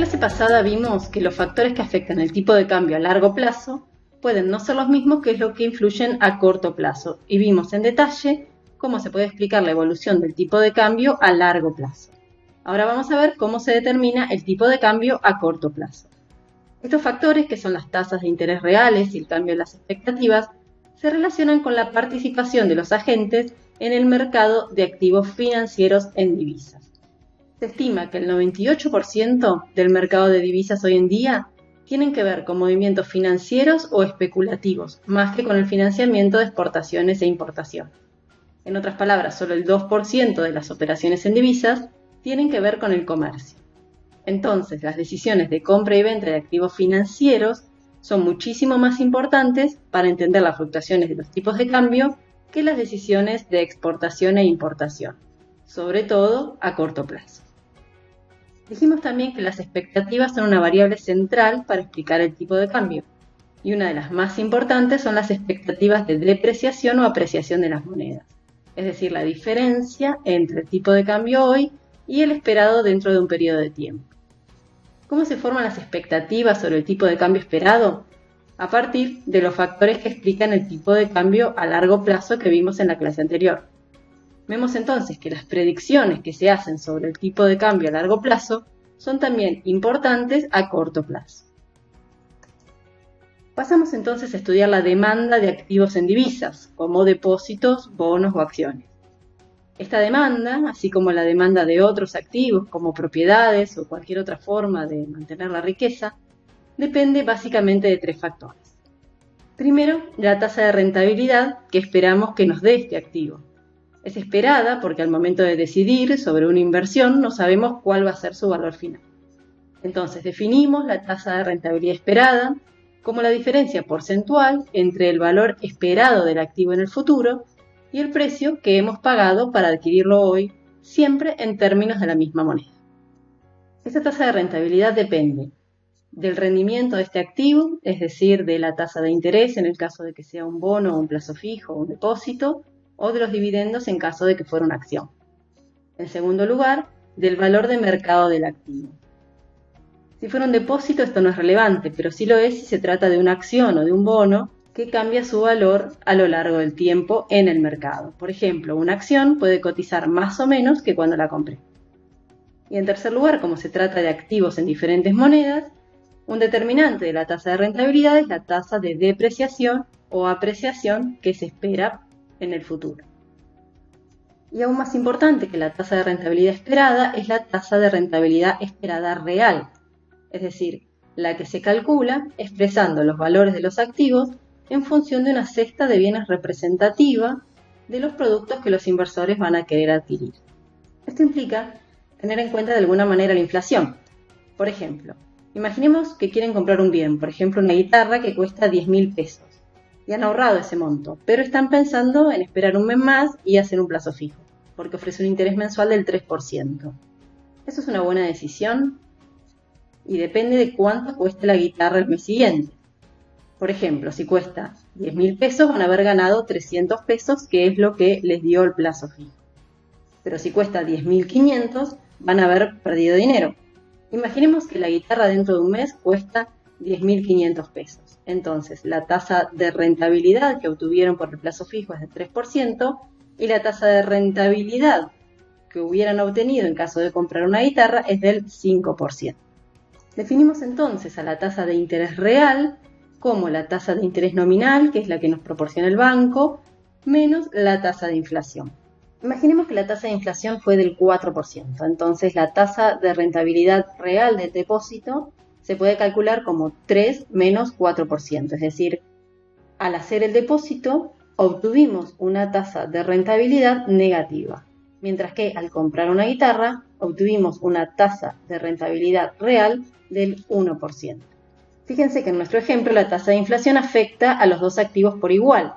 clase pasada vimos que los factores que afectan el tipo de cambio a largo plazo pueden no ser los mismos que los que influyen a corto plazo, y vimos en detalle cómo se puede explicar la evolución del tipo de cambio a largo plazo. Ahora vamos a ver cómo se determina el tipo de cambio a corto plazo. Estos factores, que son las tasas de interés reales y el cambio en las expectativas, se relacionan con la participación de los agentes en el mercado de activos financieros en divisas. Se estima que el 98% del mercado de divisas hoy en día tienen que ver con movimientos financieros o especulativos, más que con el financiamiento de exportaciones e importaciones. En otras palabras, solo el 2% de las operaciones en divisas tienen que ver con el comercio. Entonces, las decisiones de compra y venta de activos financieros son muchísimo más importantes para entender las fluctuaciones de los tipos de cambio que las decisiones de exportación e importación, sobre todo a corto plazo. Dijimos también que las expectativas son una variable central para explicar el tipo de cambio, y una de las más importantes son las expectativas de depreciación o apreciación de las monedas, es decir, la diferencia entre el tipo de cambio hoy y el esperado dentro de un periodo de tiempo. ¿Cómo se forman las expectativas sobre el tipo de cambio esperado? A partir de los factores que explican el tipo de cambio a largo plazo que vimos en la clase anterior. Vemos entonces que las predicciones que se hacen sobre el tipo de cambio a largo plazo son también importantes a corto plazo. Pasamos entonces a estudiar la demanda de activos en divisas, como depósitos, bonos o acciones. Esta demanda, así como la demanda de otros activos como propiedades o cualquier otra forma de mantener la riqueza, depende básicamente de tres factores. Primero, la tasa de rentabilidad que esperamos que nos dé este activo. Es esperada porque al momento de decidir sobre una inversión no sabemos cuál va a ser su valor final. Entonces definimos la tasa de rentabilidad esperada como la diferencia porcentual entre el valor esperado del activo en el futuro y el precio que hemos pagado para adquirirlo hoy, siempre en términos de la misma moneda. Esta tasa de rentabilidad depende del rendimiento de este activo, es decir, de la tasa de interés en el caso de que sea un bono, un plazo fijo o un depósito, o de los dividendos en caso de que fuera una acción. En segundo lugar, del valor de mercado del activo. Si fuera un depósito esto no es relevante, pero sí lo es si se trata de una acción o de un bono que cambia su valor a lo largo del tiempo en el mercado. Por ejemplo, una acción puede cotizar más o menos que cuando la compré. Y en tercer lugar, como se trata de activos en diferentes monedas, un determinante de la tasa de rentabilidad es la tasa de depreciación o apreciación que se espera en el futuro. Y aún más importante que la tasa de rentabilidad esperada es la tasa de rentabilidad esperada real, es decir, la que se calcula expresando los valores de los activos en función de una cesta de bienes representativa de los productos que los inversores van a querer adquirir. Esto implica tener en cuenta de alguna manera la inflación. Por ejemplo, imaginemos que quieren comprar un bien, por ejemplo una guitarra que cuesta 10.000 pesos. Y han ahorrado ese monto, pero están pensando en esperar un mes más y hacer un plazo fijo, porque ofrece un interés mensual del 3%. ¿Eso es una buena decisión? Y depende de cuánto cueste la guitarra el mes siguiente. Por ejemplo, si cuesta 10.000 pesos, van a haber ganado 300 pesos, que es lo que les dio el plazo fijo. Pero si cuesta 10.500, van a haber perdido dinero. Imaginemos que la guitarra dentro de un mes cuesta 10.500 pesos. Entonces, la tasa de rentabilidad que obtuvieron por el plazo fijo es de 3% y la tasa de rentabilidad que hubieran obtenido en caso de comprar una guitarra es del 5%. Definimos entonces a la tasa de interés real como la tasa de interés nominal, que es la que nos proporciona el banco, menos la tasa de inflación. Imaginemos que la tasa de inflación fue del 4%, entonces la tasa de rentabilidad real del depósito se puede calcular como 3 menos 4%, es decir, al hacer el depósito obtuvimos una tasa de rentabilidad negativa, mientras que al comprar una guitarra obtuvimos una tasa de rentabilidad real del 1%. Fíjense que en nuestro ejemplo la tasa de inflación afecta a los dos activos por igual.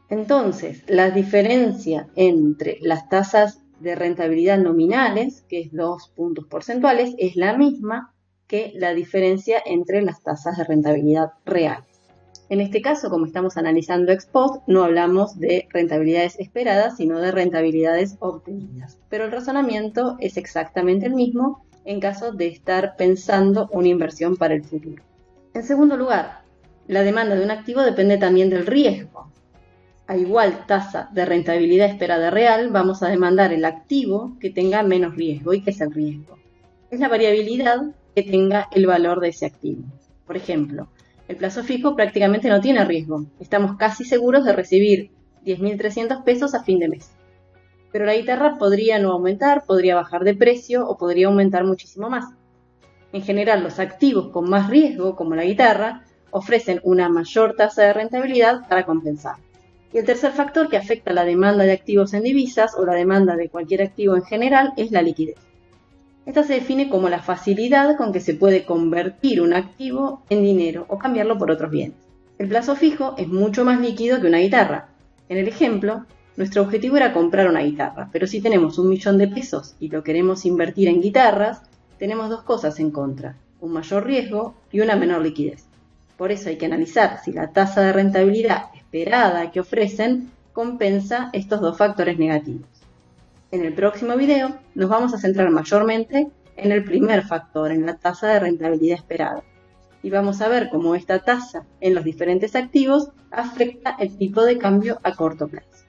Entonces, la diferencia entre las tasas de rentabilidad nominales, que es 2 puntos porcentuales, es la misma que la diferencia entre las tasas de rentabilidad reales. En este caso, como estamos analizando ex post, no hablamos de rentabilidades esperadas, sino de rentabilidades obtenidas. Pero el razonamiento es exactamente el mismo en caso de estar pensando una inversión para el futuro. En segundo lugar, la demanda de un activo depende también del riesgo. A igual tasa de rentabilidad esperada real, vamos a demandar el activo que tenga menos riesgo. ¿Y qué es el riesgo? Es la variabilidad que tenga el valor de ese activo. Por ejemplo, el plazo fijo prácticamente no tiene riesgo. Estamos casi seguros de recibir 10.300 pesos a fin de mes. Pero la guitarra podría no aumentar, podría bajar de precio o podría aumentar muchísimo más. En general, los activos con más riesgo, como la guitarra, ofrecen una mayor tasa de rentabilidad para compensar. Y el tercer factor que afecta la demanda de activos en divisas o la demanda de cualquier activo en general es la liquidez. Esta se define como la facilidad con que se puede convertir un activo en dinero o cambiarlo por otros bienes. El plazo fijo es mucho más líquido que una guitarra. En el ejemplo, nuestro objetivo era comprar una guitarra, pero si tenemos 1.000.000 de pesos y lo queremos invertir en guitarras, tenemos dos cosas en contra, un mayor riesgo y una menor liquidez. Por eso hay que analizar si la tasa de rentabilidad esperada que ofrecen compensa estos dos factores negativos. En el próximo video nos vamos a centrar mayormente en el primer factor, en la tasa de rentabilidad esperada. Y vamos a ver cómo esta tasa en los diferentes activos afecta el tipo de cambio a corto plazo.